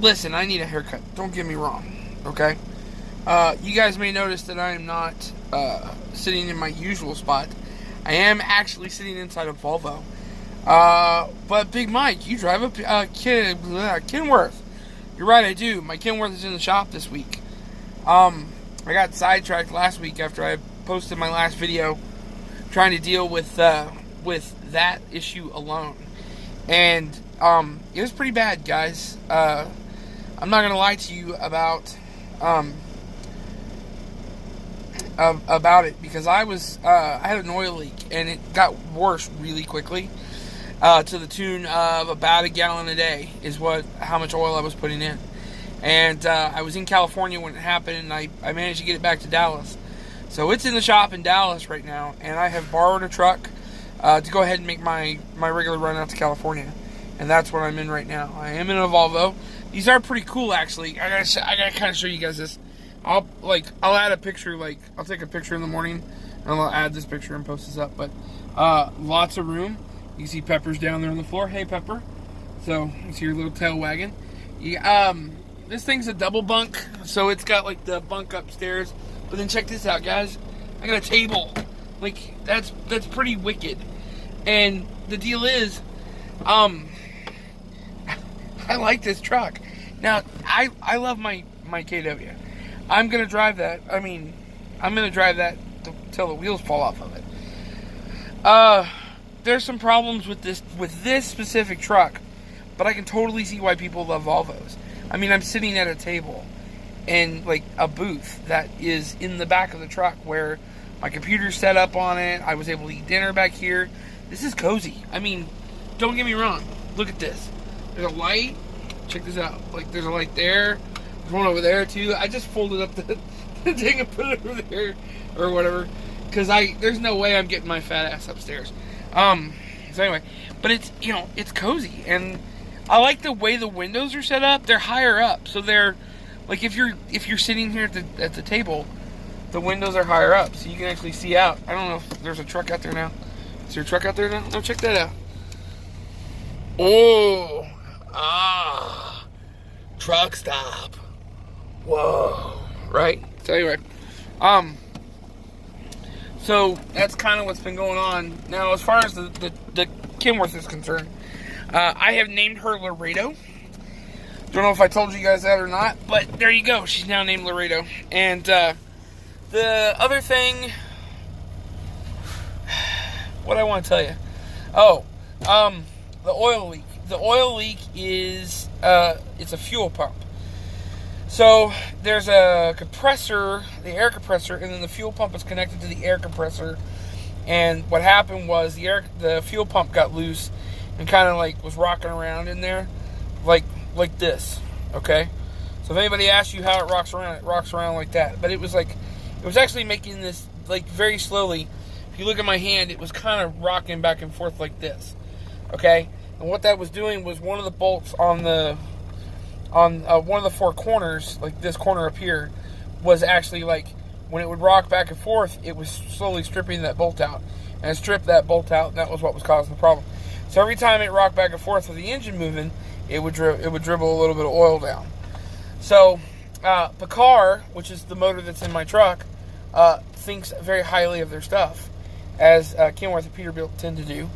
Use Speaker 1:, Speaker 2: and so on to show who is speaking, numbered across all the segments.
Speaker 1: listen, I need a haircut. Don't get me wrong, okay? You guys may notice that I am not sitting in my usual spot. I am actually sitting inside a Volvo. But Big Mike, you drive a Kenworth. You're right, I do. My Kenworth is in the shop this week. I got sidetracked last week after I posted my last video trying to deal with that issue alone. And it was pretty bad, guys. I'm not gonna lie to you about it, because I had an oil leak and it got worse really quickly, to the tune of about a gallon a day is how much oil I was putting in. And I was in California when it happened, and I managed to get it back to Dallas. So it's in the shop in Dallas right now, and I have borrowed a truck to go ahead and make my regular run out to California. And that's what I'm in right now. I am in a Volvo. These are pretty cool, actually. I gotta kind of show you guys this. I'll add a picture, I'll take a picture in the morning, and I'll add this picture and post this up. But lots of room. You can see Pepper's down there on the floor. Hey, Pepper. So you see your little tail wagging. This thing's a double bunk, so it's got like the bunk upstairs. But then check this out, guys. I got a table. Like, that's pretty wicked. And the deal is, I like this truck. Now, I love my KW. I'm gonna drive that. I'm gonna drive that till the wheels fall off of it. There's some problems with this specific truck, but I can totally see why people love Volvos. I'm sitting at a table in like a booth that is in the back of the truck where my computer's set up on it. I was able to eat dinner back here. This is cozy. Don't get me wrong. Look at this. There's a light. Check this out. Like, there's a light there. There's one over there too. I just folded up the thing and put it over there or whatever, because there's no way I'm getting my fat ass upstairs. So anyway, but it's cozy, and I like the way the windows are set up. They're higher up, so they're like, if you're sitting here at the table, the windows are higher up, so you can actually see out. I don't know if there's a truck out there now. Is there a truck out there now? No, check that out. Oh, truck stop. Whoa, right? So anyway, so that's kind of what's been going on. Now, as far as the Kenworth is concerned, I have named her Laredo. Don't know if I told you guys that or not, but there you go. She's now named Laredo. And the other thing, what I want to tell you. Oh, the oil leak. The oil leak is it's a fuel pump. So there's a compressor, the air compressor, and then the fuel pump is connected to the air compressor. And what happened was the fuel pump got loose and kind of like was rocking around in there, like this. Okay. So if anybody asks you how it rocks around like that. But it was actually making this like very slowly. If you look at my hand, it was kind of rocking back and forth like this. Okay. And what that was doing was one of the bolts on one of the four corners, like this corner up here, was actually like, when it would rock back and forth, it was slowly stripping that bolt out. And it stripped that bolt out, and that was what was causing the problem. So every time it rocked back and forth with the engine moving, it would dribble a little bit of oil down. So Picard, which is the motor that's in my truck, thinks very highly of their stuff, as Kenworth and Peterbilt tend to do.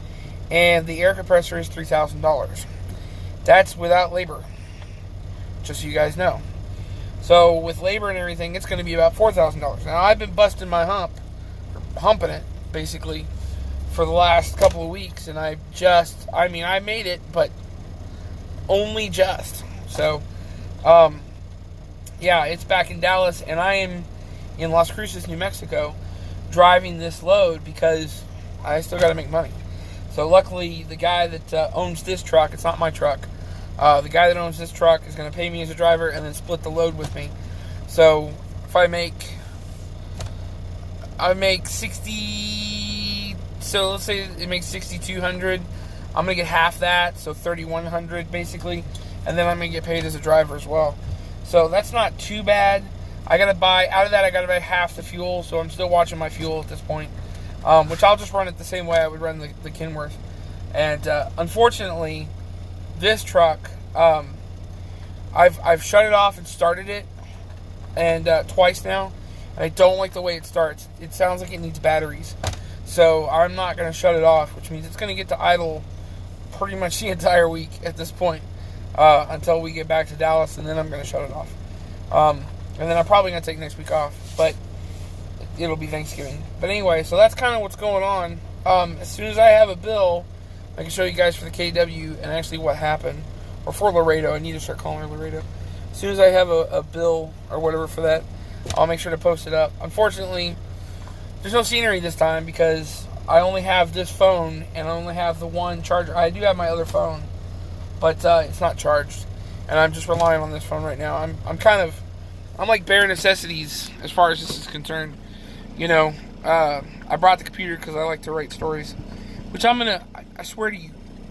Speaker 1: And the air compressor is $3,000. That's without labor, just so you guys know. So with labor and everything, it's going to be about $4,000. Now, I've been busting my humping it, basically, for the last couple of weeks, and I made it, but only just. So, yeah, it's back in Dallas, and I am in Las Cruces, New Mexico, driving this load because I still got to make money. So luckily, the guy that owns this truck, it's not my truck, the guy that owns this truck is going to pay me as a driver and then split the load with me. So if I make 60, so let's say it makes 6,200, I'm going to get half that, so 3,100 basically, and then I'm going to get paid as a driver as well. So that's not too bad. Out of that, I got to buy half the fuel, so I'm still watching my fuel at this point. Which I'll just run it the same way I would run the Kenworth. And unfortunately, this truck, I've shut it off and started it, and twice now, and I don't like the way it starts. It sounds like it needs batteries, so I'm not going to shut it off, which means it's going to get to idle pretty much the entire week at this point, until we get back to Dallas, and then I'm going to shut it off. And then I'm probably going to take next week off, but it'll be Thanksgiving. But anyway, so that's kind of what's going on. As soon as I have a bill, I can show you guys for the KW and actually what happened. Or for Laredo. I need to start calling her Laredo. As soon as I have a bill or whatever for that, I'll make sure to post it up. Unfortunately, there's no scenery this time because I only have this phone and I only have the one charger. I do have my other phone, but it's not charged. And I'm just relying on this phone right now. I'm like bare necessities as far as this is concerned. You know, I brought the computer because I like to write stories, which I swear to you,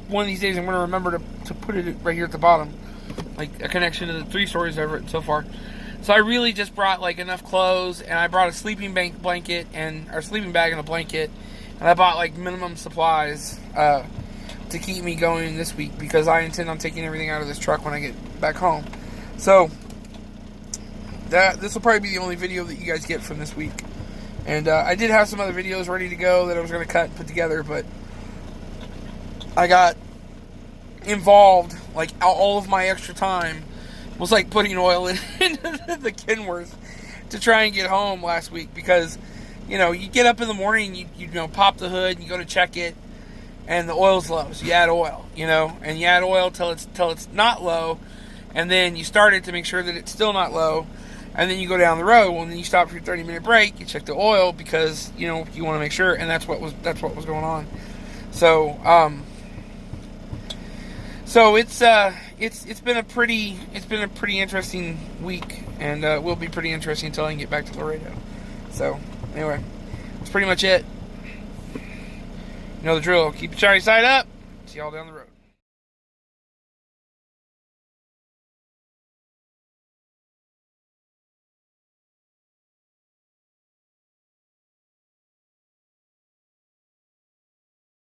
Speaker 1: one of these days I'm going to remember to put it right here at the bottom, like a connection to the 3 stories I've written so far. So I really just brought like enough clothes, and I brought a sleeping blanket or sleeping bag and a blanket, and I bought like minimum supplies to keep me going this week because I intend on taking everything out of this truck when I get back home. So this will probably be the only video that you guys get from this week. And I did have some other videos ready to go that I was going to cut and put together, but I got involved. Like, all of my extra time was like putting oil into the Kenworth to try and get home last week because, you know, you get up in the morning, you know, pop the hood, and you go to check it, and the oil's low, so you add oil, you know, and you add oil till it's not low, and then you start it to make sure that it's still not low, and then you go down the road, and then you stop for your 30-minute break, you check the oil because, you know, you want to make sure, and that's what was going on. So, it's been a pretty interesting week, and will be pretty interesting until I can get back to Laredo. So anyway, that's pretty much it. You know the drill. Keep your shiny side up. See y'all down the road.